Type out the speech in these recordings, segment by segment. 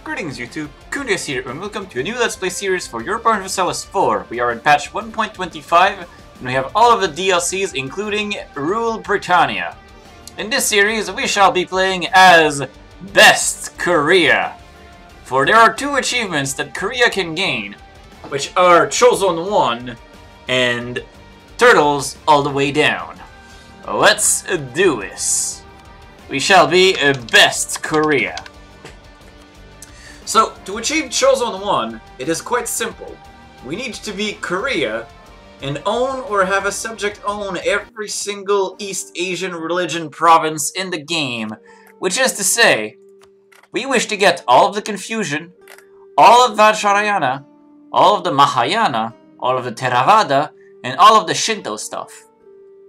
Greetings YouTube, Khundes here, and welcome to a new Let's Play series for Europa Universalis IV. We are in patch 1.25, and we have all of the DLCs, including Rule Britannia. In this series, we shall be playing as Best Korea. For there are two achievements that Korea can gain, which are Choson 1 and Turtles all the way down. Let's do this. We shall be Best Korea. So, to achieve Choson 1, it is quite simple. We need to be Korea and own or have a subject own every single East Asian religion province in the game, which is to say, we wish to get all of the Confucian, all of Vajrayana, all of the Mahayana, all of the Theravada, and all of the Shinto stuff.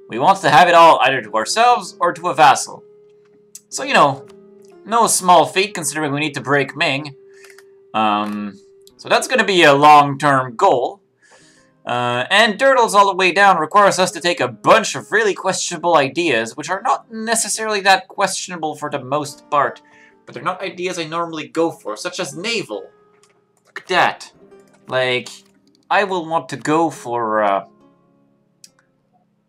We want to have it all either to ourselves or to a vassal. So, you know, no small feat considering we need to break Ming. So that's going to be a long-term goal. And Turtles all the way down requires us to take a bunch of really questionable ideas, which are not necessarily that questionable for the most part, but they're not ideas I normally go for, such as naval. Look at that. Like, I will want to go for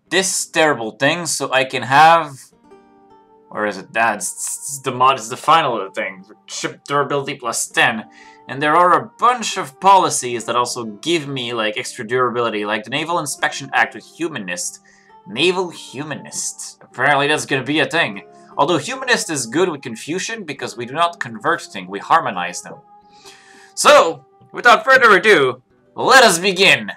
this terrible thing so I can have... Or is it that? It's the mod is the final of the thing. Ship durability plus 10. And there are a bunch of policies that also give me, like, extra durability, like the Naval Inspection Act with Humanist. Naval Humanist. Apparently that's gonna be a thing. Although Humanist is good with Confucian because we do not convert things, we harmonize them. So, without further ado, let us begin.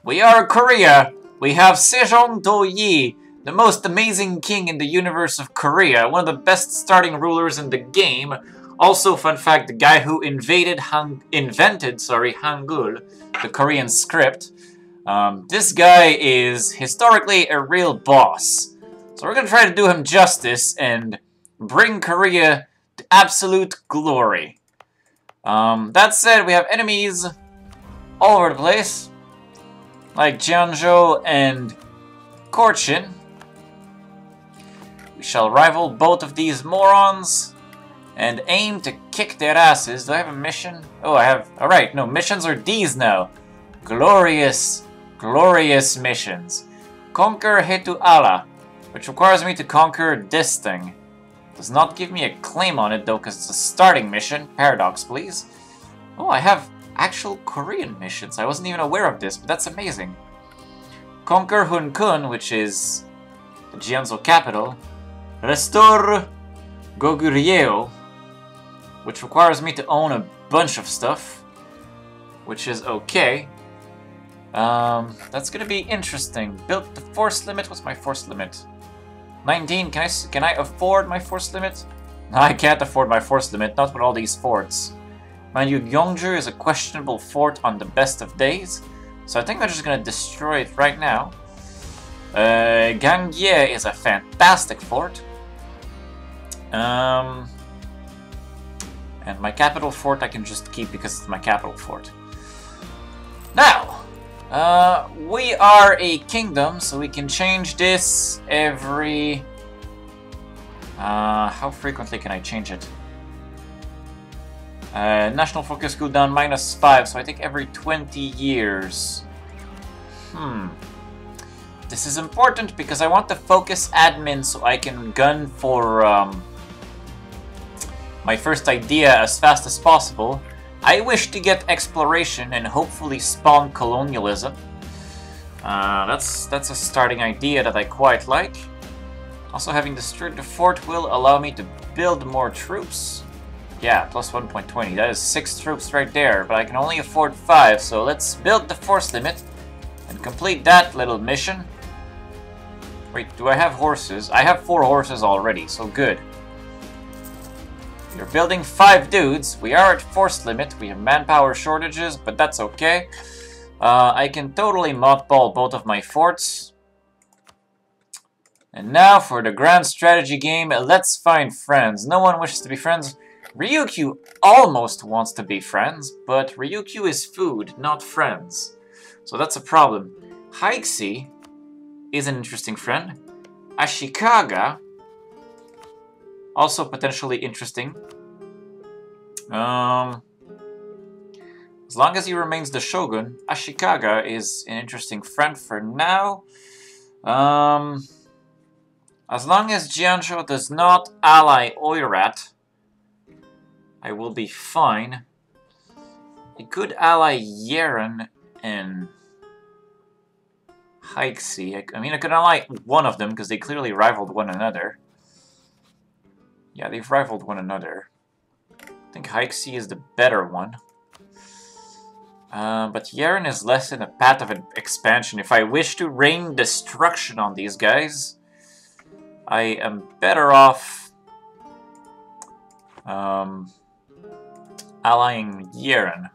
We are Korea. We have Sejong Do-yi, the most amazing king in the universe of Korea, one of the best starting rulers in the game. Also, fun fact, the guy who invented Hangul, the Korean script. This guy is historically a real boss. So we're gonna try to do him justice and bring Korea to absolute glory. That said, we have enemies all over the place, like Jeonjo and Korchin. We shall rival both of these morons and aim to kick their asses. Do I have a mission? Oh, I have... Alright, no, missions are these now. Glorious, glorious missions. Conquer Hetuala, which requires me to conquer this thing. Does not give me a claim on it, though, because it's a starting mission. Paradox, please. Oh, I have actual Korean missions. I wasn't even aware of this, but that's amazing. Conquer Hunkun, which is the Jeonzo capital. Restore Goguryeo, which requires me to own a bunch of stuff, which is okay. That's gonna be interesting. Built the force limit. What's my force limit? 19. Can I afford my force limit? No, I can't afford my force limit. Not with all these forts. Mind you, Gyeongju is a questionable fort on the best of days, so I think I'm just gonna destroy it right now. Gangye is a fantastic fort. And my capital fort I can just keep because it's my capital fort. Now, we are a kingdom, so we can change this every... how frequently can I change it? National focus cooldown -5, so I think every 20 years. This is important because I want to focus admin so I can gun for my first idea as fast as possible. I wish to get exploration and hopefully spawn colonialism. That's a starting idea that I quite like. Also, having destroyed the fort will allow me to build more troops. Yeah, plus 1.20. That is 6 troops right there, but I can only afford 5, so let's build the force limit and complete that little mission. Wait, do I have horses? I have 4 horses already, so good. You're building 5 dudes. We are at force limit. We have manpower shortages, but that's okay. I can totally mothball both of my forts. And now for the grand strategy game, let's find friends. No one wishes to be friends. Ryukyu almost wants to be friends, but Ryukyu is food, not friends. So that's a problem. Haixi is an interesting friend. Ashikaga, also potentially interesting. As long as he remains the shogun, Ashikaga is an interesting friend for now. As long as Jianzhou does not ally Oirat, I will be fine. I could ally Yeren and Heixi. I mean, I could ally one of them because they clearly rivaled one another. Yeah, they've rivaled one another. I think Heixi is the better one. But Yeren is less in a path of expansion. If I wish to rain destruction on these guys, I am better off allying Yeren.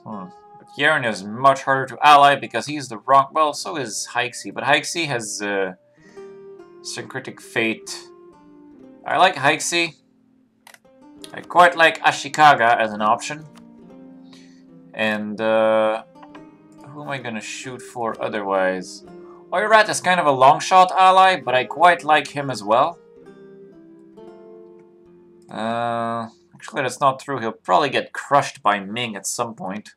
But Yeren is much harder to ally because he's the wrong... Well, so is Heixi, but Heixi has Syncretic Fate. I like Heixi. I quite like Ashikaga as an option. And who am I gonna shoot for otherwise? Oirat is kind of a long shot ally, but I quite like him as well. Actually, that's not true. He'll probably get crushed by Ming at some point.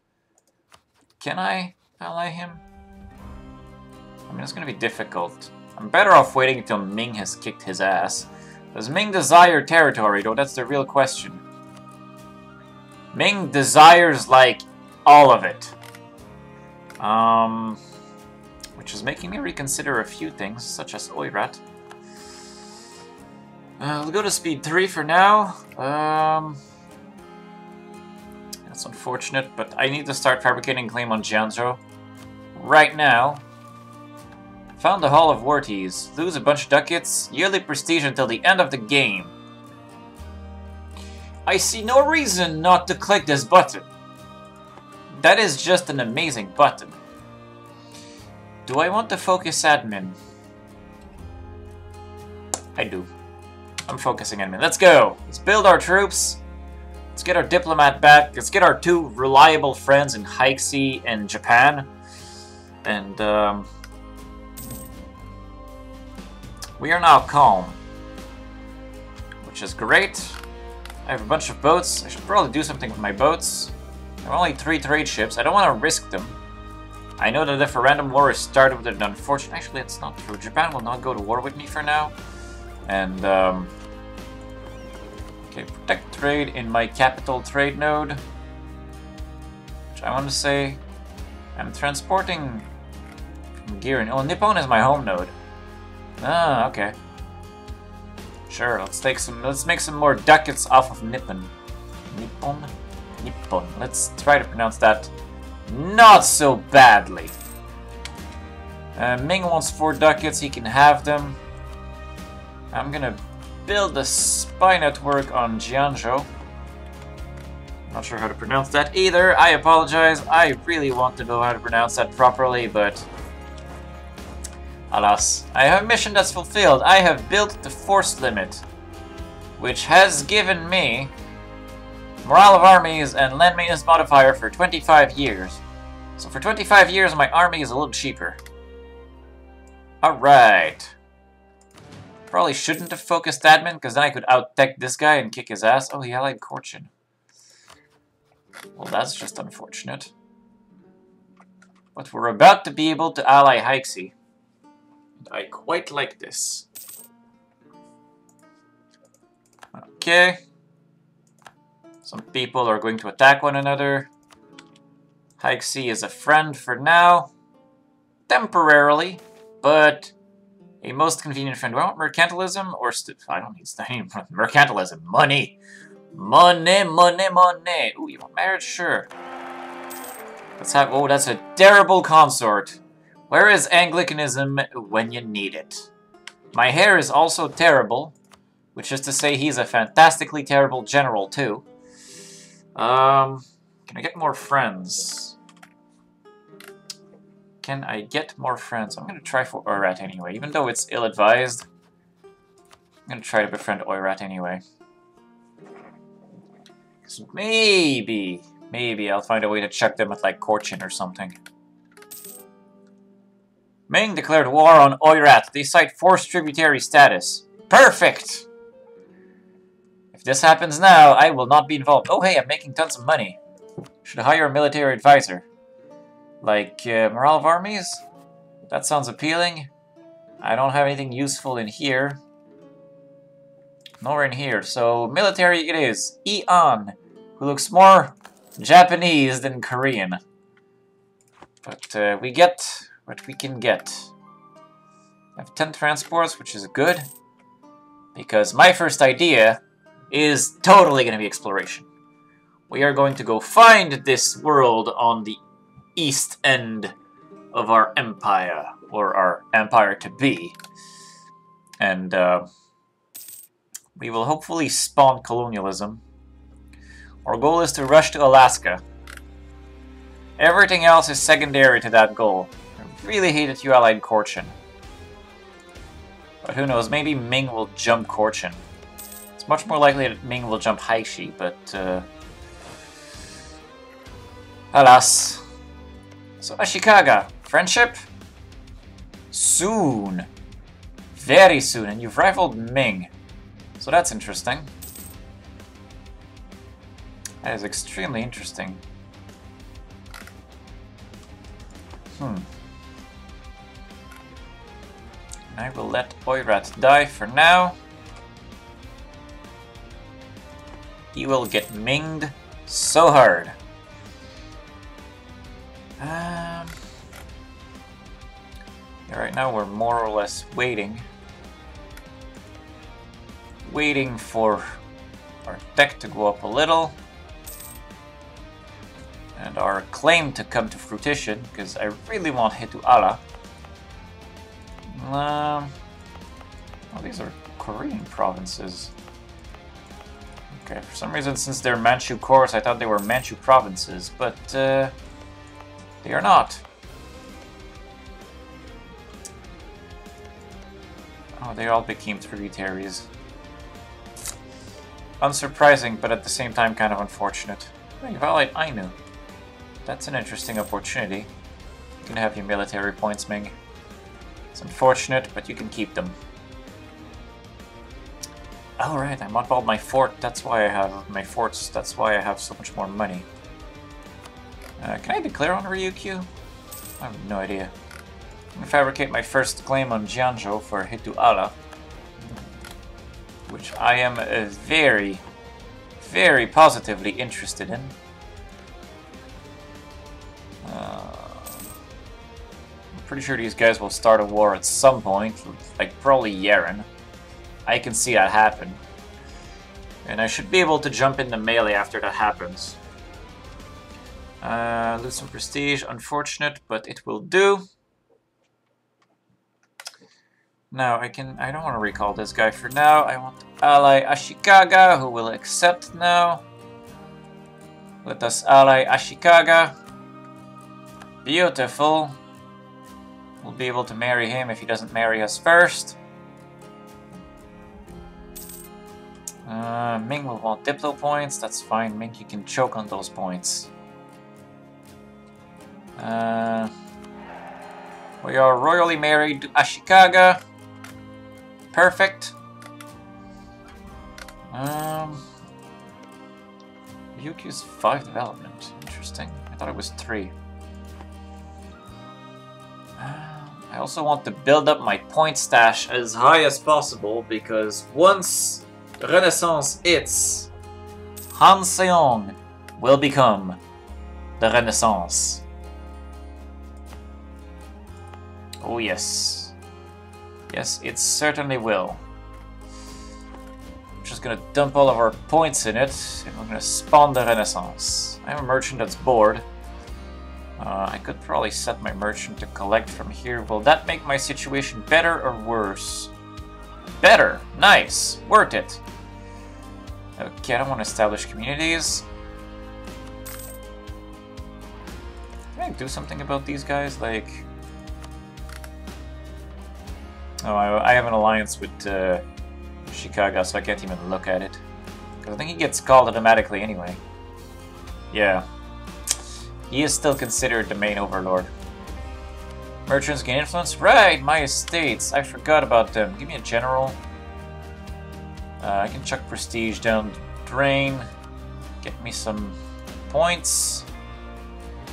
Can I ally him? I mean, it's gonna be difficult. I'm better off waiting until Ming has kicked his ass. Does Ming desire territory, though? That's the real question. Ming desires, like, all of it. Which is making me reconsider a few things, such as Oirat. We'll go to speed 3 for now. That's unfortunate, but I need to start fabricating claim on Jianzhou. Right now. Found the Hall of Warties. Lose a bunch of ducats. Yearly prestige until the end of the game. I see no reason not to click this button. That is just an amazing button. Do I want to focus admin? I do. I'm focusing admin. Let's go! Let's build our troops. Let's get our diplomat back. Let's get our 2 reliable friends in Heixi and Japan. And, we are now calm. Which is great. I have a bunch of boats. I should probably do something with my boats. There are only 3 trade ships. I don't want to risk them. I know that if a random war is started with an unfortunate... Actually, that's not true. Japan will not go to war with me for now. And, okay, protect trade in my capital trade node. Which I want to say... I'm transporting... gear in... Oh, Nippon is my home node. Ah, okay. Sure, let's make some more ducats off of Nippon. Nippon? Nippon. Let's try to pronounce that not so badly. Ming wants 4 ducats, he can have them. I'm gonna build a spy network on Jianzhou. Not sure how to pronounce that either. I apologize. I really want to know how to pronounce that properly, but alas. I have a mission that's fulfilled. I have built the force limit, which has given me morale of armies and land maintenance modifier for 25 years. So for 25 years, my army is a little cheaper. Alright. Probably shouldn't have focused admin, because then I could out-tech this guy and kick his ass. Oh, he allied Korchin. Well, that's just unfortunate. But we're about to be able to ally Heixi. And I quite like this. Okay. Some people are going to attack one another. Heixi is a friend for now. Temporarily. But a most convenient friend. Do I want mercantilism or... I don't need mercantilism. Money. Money, money, money. Ooh, you want marriage? Sure. Let's have... Oh, that's a terrible consort. Where is Anglicanism when you need it? My hair is also terrible. Which is to say he's a fantastically terrible general, too. Can I get more friends? Can I get more friends? I'm going to try for Oirat anyway. Even though it's ill-advised, I'm going to try to befriend Oirat anyway. Because maybe I'll find a way to check them with, like, Korchin or something. Ming declared war on Oirat. They cite forced tributary status. Perfect! If this happens now, I will not be involved. Oh hey, I'm making tons of money. Should hire a military advisor. Like, morale of armies? That sounds appealing. I don't have anything useful in here. Nor in here, so military it is. Eon, who looks more Japanese than Korean. But we get what we can get. I have 10 transports, which is good. Because my first idea is totally going to be exploration. We are going to go find this world on the east end of our empire, or our empire to be. And we will hopefully spawn colonialism. Our goal is to rush to Alaska. Everything else is secondary to that goal. I really hate that you allied Korchin. But who knows, maybe Ming will jump Korchin. It's much more likely that Ming will jump Haishi, but alas. So Ashikaga, friendship? Soon. Very soon, and you've rivaled Ming. So that's interesting. That is extremely interesting. I will let Oirat die for now. He will get minged so hard. Yeah, right now we're more or less waiting. Waiting for our tech to go up a little. And our claim to come to fruition, because I really want Hituala. Oh, these are Korean provinces. Okay, for some reason, since they're Manchu cores, I thought they were Manchu provinces, but they are not. Oh, they all became tributaries. Unsurprising, but at the same time kind of unfortunate. Oh, you've allied Ainu. That's an interesting opportunity. You can have your military points, Ming. It's unfortunate, but you can keep them. Oh right, I mothballed my fort. That's why I have my forts. That's why I have so much more money. Can I declare on Ryukyu? I have no idea. I'm gonna fabricate my first claim on Jianzhou for Hituala, which I am very, very positively interested in. I'm pretty sure these guys will start a war at some point, like probably Yaren. I can see that happen. And I should be able to jump into melee after that happens. Lose some prestige, unfortunate, but it will do. Now I don't want to recall this guy for now. I want to ally Ashikaga, who will accept now. Let us ally Ashikaga. Beautiful. We'll be able to marry him if he doesn't marry us first. Ming will want Diplo points. That's fine. Ming, you can choke on those points. We are royally married to Ashikaga. Perfect. Ryukyu's 5 development. Interesting. I thought it was 3. I also want to build up my point stash as high as possible, because once Renaissance hits, Han Seong will become the Renaissance. Oh yes. Yes, it certainly will. I'm just gonna dump all of our points in it, and we're gonna spawn the Renaissance. I have a merchant that's bored. I could probably set my merchant to collect from here. Will that make my situation better or worse? Better! Nice! Worth it! Okay, I don't want to establish communities. Can I do something about these guys? Like... Oh, I have an alliance with Chicago, so I can't even look at it. Because I think he gets called automatically anyway. Yeah. He is still considered the main overlord. Merchants gain influence? Right, my estates. I forgot about them. Give me a general. I can chuck prestige down the drain. Get me some points.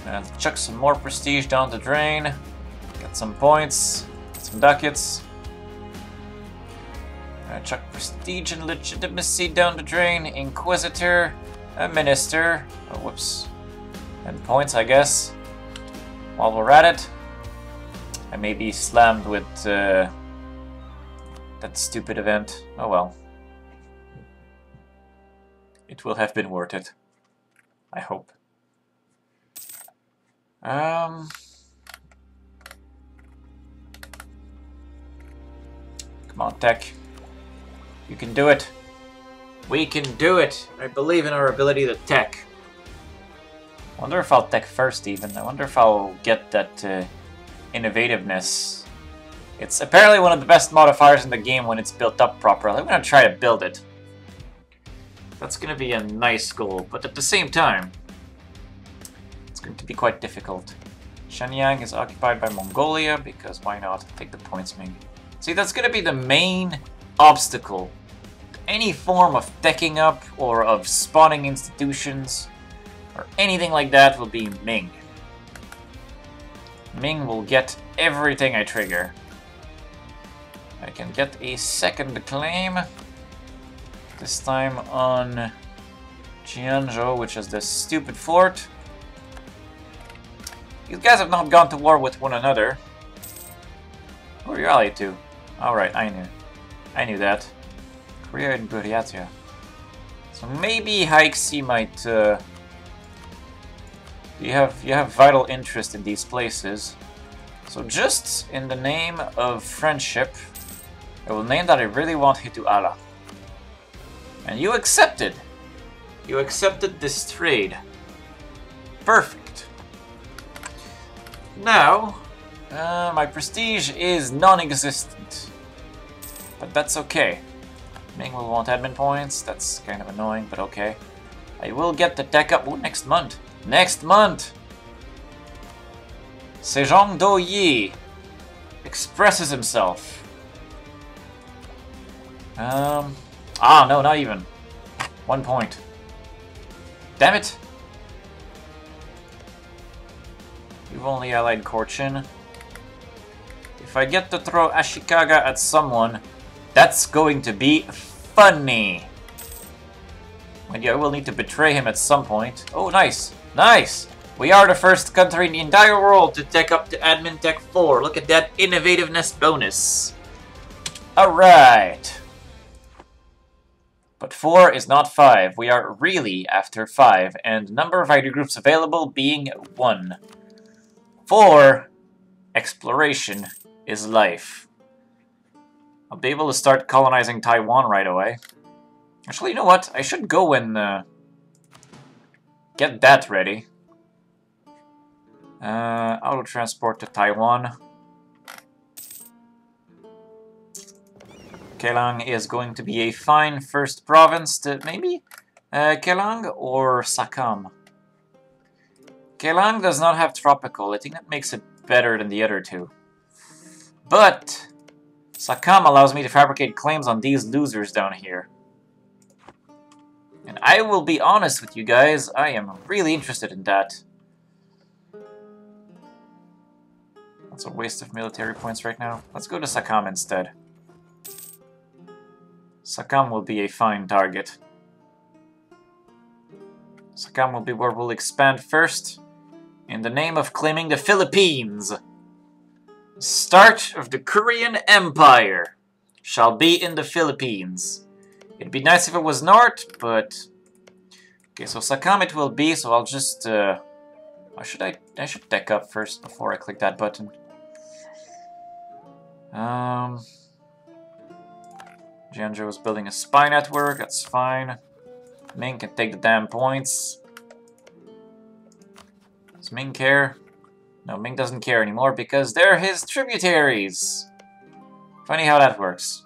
And chuck some more prestige down the drain. Get some points. Get some ducats. Chuck prestige and legitimacy down the drain. Inquisitor. A minister. Oh, whoops. And points, I guess. While we're at it. I may be slammed with that stupid event. Oh well. It will have been worth it. I hope. Come on, tech. You can do it. We can do it. I believe in our ability to tech. I wonder if I'll tech first even. I wonder if I'll get that innovativeness. It's apparently one of the best modifiers in the game when it's built up properly. I'm going to try to build it. That's going to be a nice goal, but at the same time, it's going to be quite difficult. Shenyang is occupied by Mongolia, because why not? Take the points, Ming. See, that's going to be the main obstacle. Any form of teching up, or of spawning institutions, or anything like that will be Ming. Ming will get everything I trigger. I can get a second claim. This time on Jianzhou, which is this stupid fort. These guys have not gone to war with one another. Who are you allied to? Alright, I knew that. Korea and Britannia. So maybe Haixi might you have vital interest in these places. So just in the name of friendship, I will name that I really want you to Allah. And you accepted. You accepted this trade. Perfect. Now, my prestige is non-existent. But that's okay. Ming will want admin points. That's kind of annoying, but okay. I will get the tech up next month. Next month! Sejong Do Yi expresses himself. No, not even. 1 point. Damn it! You've only allied Korchin. If I get to throw Ashikaga at someone, that's going to be funny. Maybe I will need to betray him at some point. Oh, nice! Nice! We are the first country in the entire world to tech up to Admin Tech 4. Look at that innovativeness bonus. Alright. But 4 is not 5. We are really after 5, and number of ID groups available being 1. 4, exploration is life. I'll be able to start colonizing Taiwan right away. Actually, you know what? I should go and get that ready. Auto transport to Taiwan. Kelang is going to be a fine first province to maybe Kelang or Sakam. Kelang does not have tropical. I think that makes it better than the other two. But Sakam allows me to fabricate claims on these losers down here. And I will be honest with you guys, I am really interested in that. That's a waste of military points right now. Let's go to Sakam instead. Sakam will be a fine target. Sakam will be where we'll expand first, in the name of claiming the Philippines. The start of the Korean Empire shall be in the Philippines. It'd be nice if it was north, but... Okay, so Sakam it will be, so I'll just... I should tech up first before I click that button. Jianzhou is building a spy network, that's fine. Ming can take the damn points. Does Ming care? No, Ming doesn't care anymore because they're his tributaries. Funny how that works.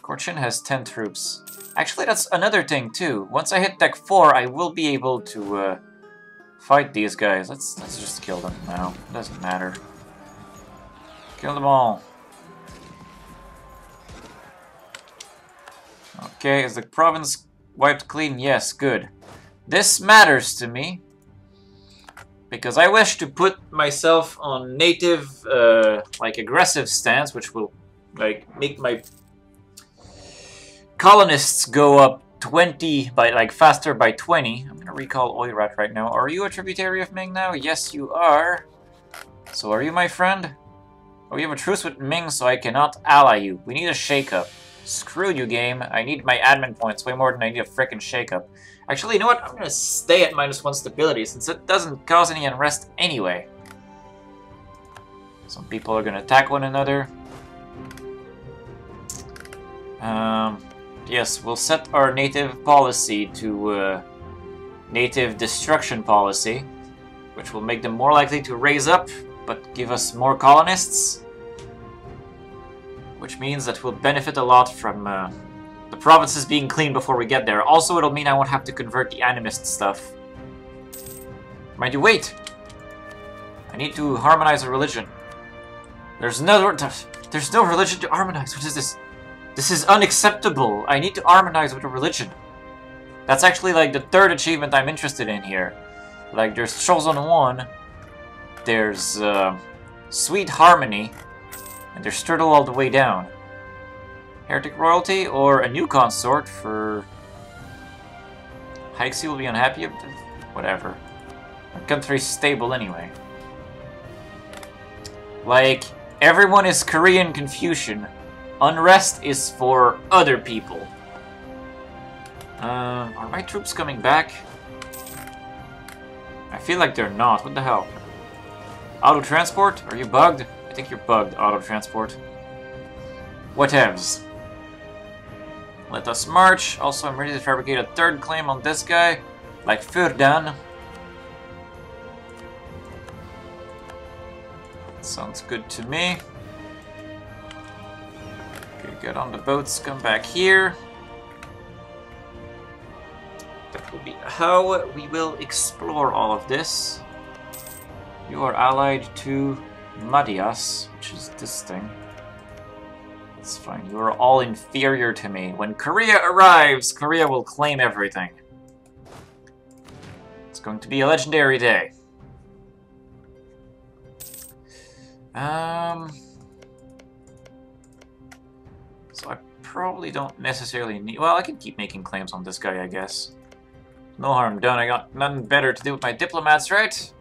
Korchin has 10 troops. Actually, that's another thing too. Once I hit Tech 4, I will be able to fight these guys. Let's just kill them now. It doesn't matter. Kill them all. Okay, is the province wiped clean? Yes, good. This matters to me. Because I wish to put myself on native, like, aggressive stance, which will, like, make my colonists go up 20 by, like, faster by 20. I'm gonna recall Oirat right now. Are you a tributary of Ming now? Yes, you are. So are you my friend? Oh, you have a truce with Ming, so I cannot ally you. We need a shakeup. Screw you, game. I need my admin points way more than I need a frickin' shakeup. Actually, you know what? I'm gonna stay at -1 stability, since it doesn't cause any unrest anyway. Some people are gonna attack one another. Yes, we'll set our native policy to native destruction policy, which will make them more likely to raise up, but give us more colonists. Which means that we'll benefit a lot from the provinces being clean before we get there. Also, it'll mean I won't have to convert the animist stuff. Mind you, wait! I need to harmonize a religion. There's no religion to harmonize. What is this? This is unacceptable. I need to harmonize with a religion. That's actually like the third achievement I'm interested in here. Like there's Choson 1, there's Sweet Harmony, and there's Turtle all the way down. Heretic Royalty or a new consort for... Hikesy will be unhappy. Whatever. Our country's stable anyway. Like, everyone is Korean Confucian. Unrest is for other people. Are my troops coming back? I feel like they're not. What the hell? Auto transport? Are you bugged? I think you're bugged, auto transport. Whatevs. Let us march. Also, I'm ready to fabricate a third claim on this guy. Like Furdan. Sounds good to me. Okay, get on the boats, come back here. That will be how we will explore all of this. You are allied to Madias, which is this thing. That's fine. You are all inferior to me. When Korea arrives, Korea will claim everything. It's going to be a legendary day. So I probably don't necessarily need... Well, I can keep making claims on this guy, I guess. No harm done. I got nothing better to do with my diplomats, right?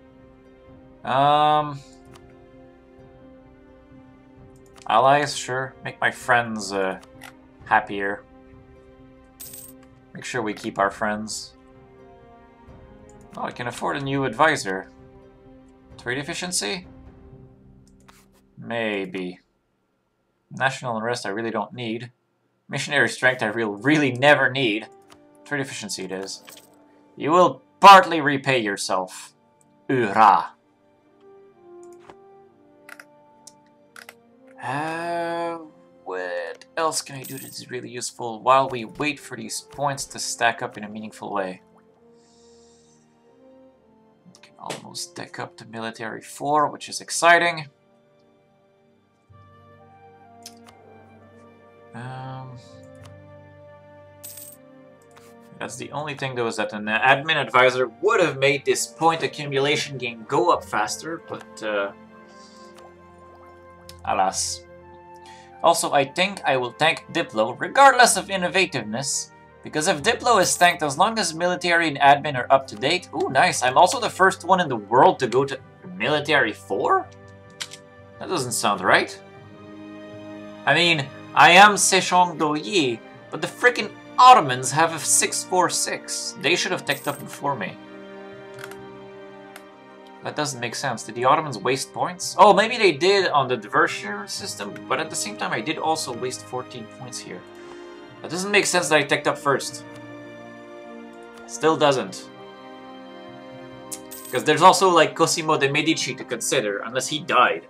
Allies, sure. Make my friends happier. Make sure we keep our friends. Oh, I can afford a new advisor. Trade efficiency? Maybe. National unrest I really don't need. Missionary strength I really never need. Trade efficiency it is. You will partly repay yourself. Ura. What else can I do that is really useful while we wait for these points to stack up in a meaningful way? We can almost deck up to military 4, which is exciting. That's the only thing though, is that an admin advisor would have made this point accumulation game go up faster, but alas. Also, I think I will tank Diplo, regardless of innovativeness, because if Diplo is tanked, as long as military and admin are up to date, ooh, nice. I'm also the first one in the world to go to military 4? That doesn't sound right. I mean, I am Sejong Do-yi, but the frickin' Ottomans have a 646. They should have teched up before me. That doesn't make sense. Did the Ottomans waste points? Oh, maybe they did on the diversionary system, but at the same time I did also waste 14 points here. That doesn't make sense that I teched up first. Still doesn't. Because there's also like Cosimo de' Medici to consider, unless he died.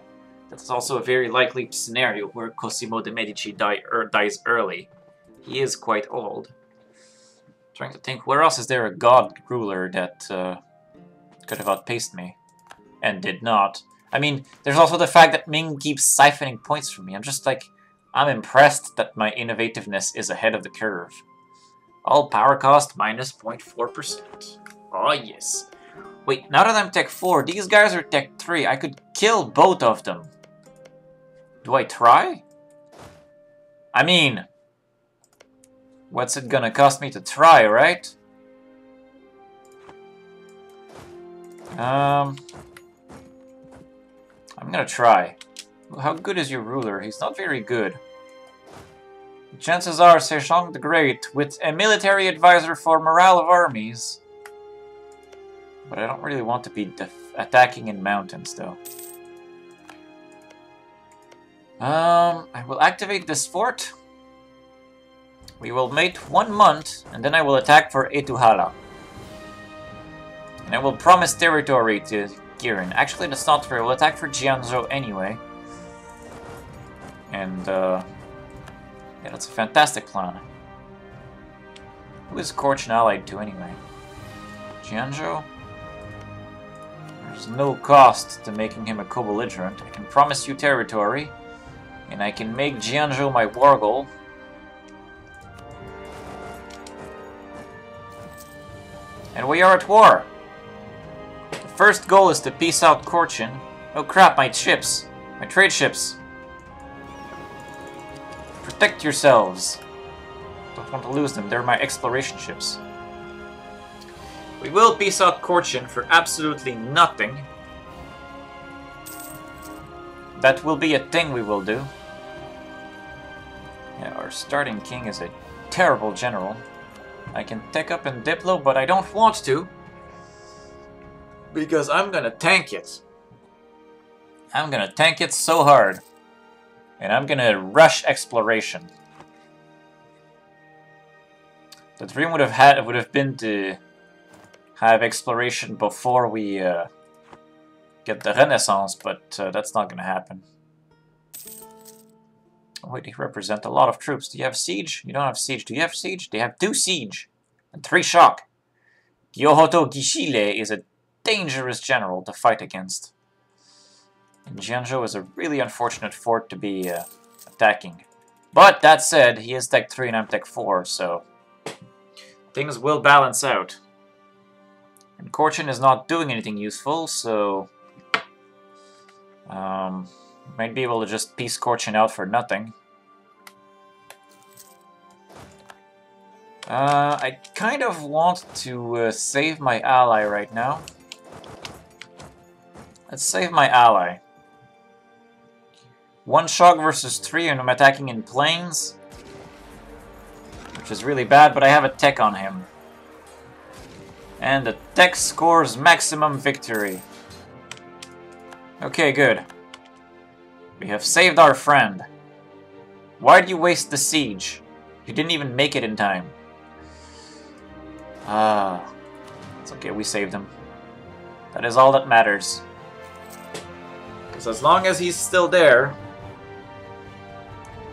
That's also a very likely scenario where Cosimo de' Medici dies early. He is quite old. Trying to think, where else is there a god ruler that could have outpaced me? And did not. I mean, there's also the fact that Ming keeps siphoning points from me. I'm just like, I'm impressed that my innovativeness is ahead of the curve. All power cost minus 0.4%. Oh yes. Wait, now that I'm Tech 4, these guys are Tech 3. I could kill both of them. Do I try? I mean, what's it gonna cost me to try, right? I'm gonna try. How good is your ruler? He's not very good. Chances are Sejong the Great, with a military advisor for morale of armies. But I don't really want to be attacking in mountains, though. I will activate this fort. We will wait 1 month, and then I will attack for Etuhala. And I will promise territory to Kirin. Actually, that's not fair. We'll attack for Jianzhou anyway. And, yeah, that's a fantastic plan. Who is Korchin allied to, anyway? Jianzhou? There's no cost to making him a co-belligerent. I can promise you territory, and I can make Jianzhou my war goal. And we are at war! The first goal is to peace out Korchin. Oh crap, my ships! My trade ships! Protect yourselves! Don't want to lose them, they're my exploration ships. We will peace out Korchin for absolutely nothing. That will be a thing we will do. Yeah, our starting king is a terrible general. I can take up in Diplo, but I don't want to. Because I'm gonna tank it. I'm gonna tank it so hard. And I'm gonna rush exploration. The dream would have been to have exploration before we get the Renaissance, but that's not gonna happen. Oh, wait, you represent a lot of troops. Do you have siege? You don't have siege. Do you have siege? They have 2 siege and 3 shock. Gyohoto Gishile is a dangerous general to fight against. And Jianzhou is a really unfortunate fort to be attacking. But that said, he is Tech 3 and I'm Tech 4, so things will balance out. And Korchin is not doing anything useful, so might be able to just piece Korchin out for nothing. I kind of want to save my ally right now. Let's save my ally. 1 shock versus 3 and I'm attacking in plains. Which is really bad, but I have a tech on him. And the tech scores maximum victory. Okay, good. We have saved our friend. Why'd you waste the siege? You didn't even make it in time. It's okay, we saved him. That is all that matters. Because as long as he's still there...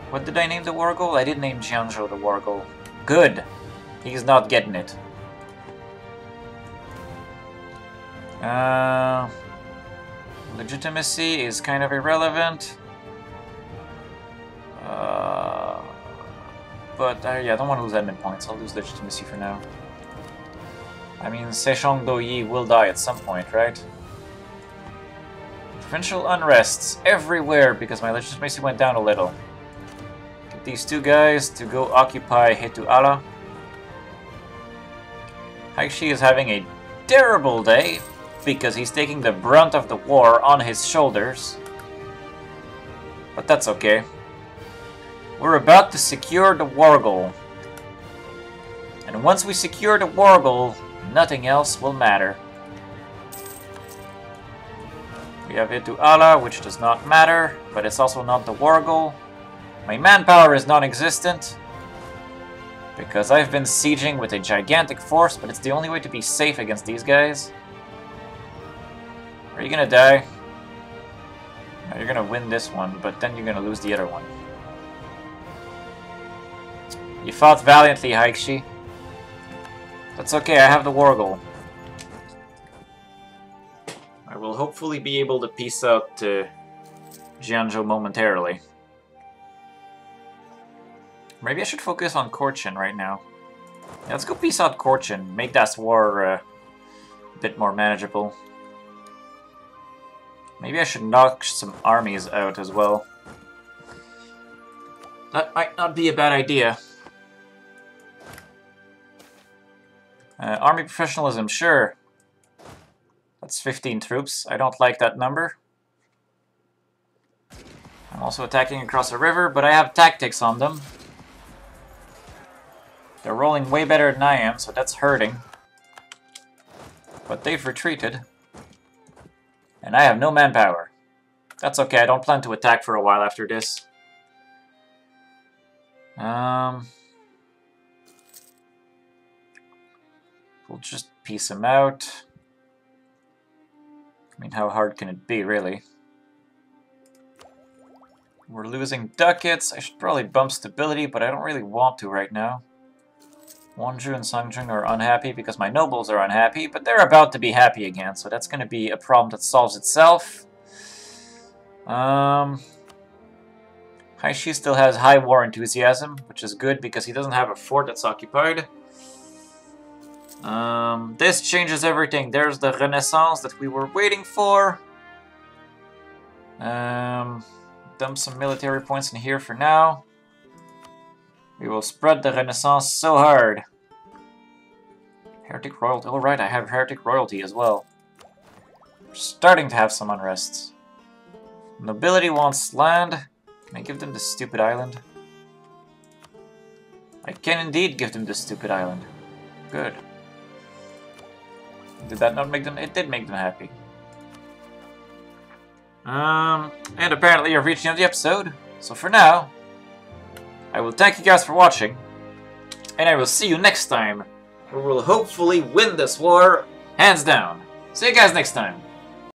What did I name the war goal? I did name Jianzhou the war goal. Good. He's not getting it. Legitimacy is kind of irrelevant. But yeah, I don't want to lose admin points. I'll lose legitimacy for now. I mean, Sejong Do-yi will die at some point, right? Provincial unrests everywhere because my legitimacy went down a little. Get these 2 guys to go occupy Hetuala. Haixi is having a terrible day because he's taking the brunt of the war on his shoulders. But that's okay. We're about to secure the war goal. And once we secure the war goal, nothing else will matter. We have Etuala, which does not matter, but it's also not the war goal. My manpower is non-existent, because I've been sieging with a gigantic force, but it's the only way to be safe against these guys. Are you gonna die? No, you're gonna win this one, but then you're gonna lose the other one. You fought valiantly, Haixi. That's okay, I have the war goal. I will hopefully be able to peace out Jianzhou momentarily. Maybe I should focus on Korchin right now. Yeah, let's go peace out Korchin. Make that war a bit more manageable. Maybe I should knock some armies out as well. That might not be a bad idea. Army professionalism, sure. That's 15 troops. I don't like that number. I'm also attacking across a river, but I have tactics on them. They're rolling way better than I am, so that's hurting. But they've retreated. And I have no manpower. That's okay, I don't plan to attack for a while after this. We'll just piece them out. I mean, how hard can it be, really? We're losing ducats. I should probably bump stability, but I don't really want to right now. Wonju and Sangjung are unhappy because my nobles are unhappy, but they're about to be happy again, so that's going to be a problem that solves itself. Haishi still has high war enthusiasm, which is good because he doesn't have a fort that's occupied. This changes everything. There's the Renaissance that we were waiting for. Dump some military points in here for now. We will spread the Renaissance so hard. Heretic royalty. Oh right, I have heretic royalty as well. We're starting to have some unrests. Nobility wants land. Can I give them this stupid island? I can indeed give them this stupid island. Good. Did that not make them? It did make them happy. And apparently you've reached the end of the episode. So for now, I will thank you guys for watching. And I will see you next time, where we'll hopefully win this war, hands down. See you guys next time.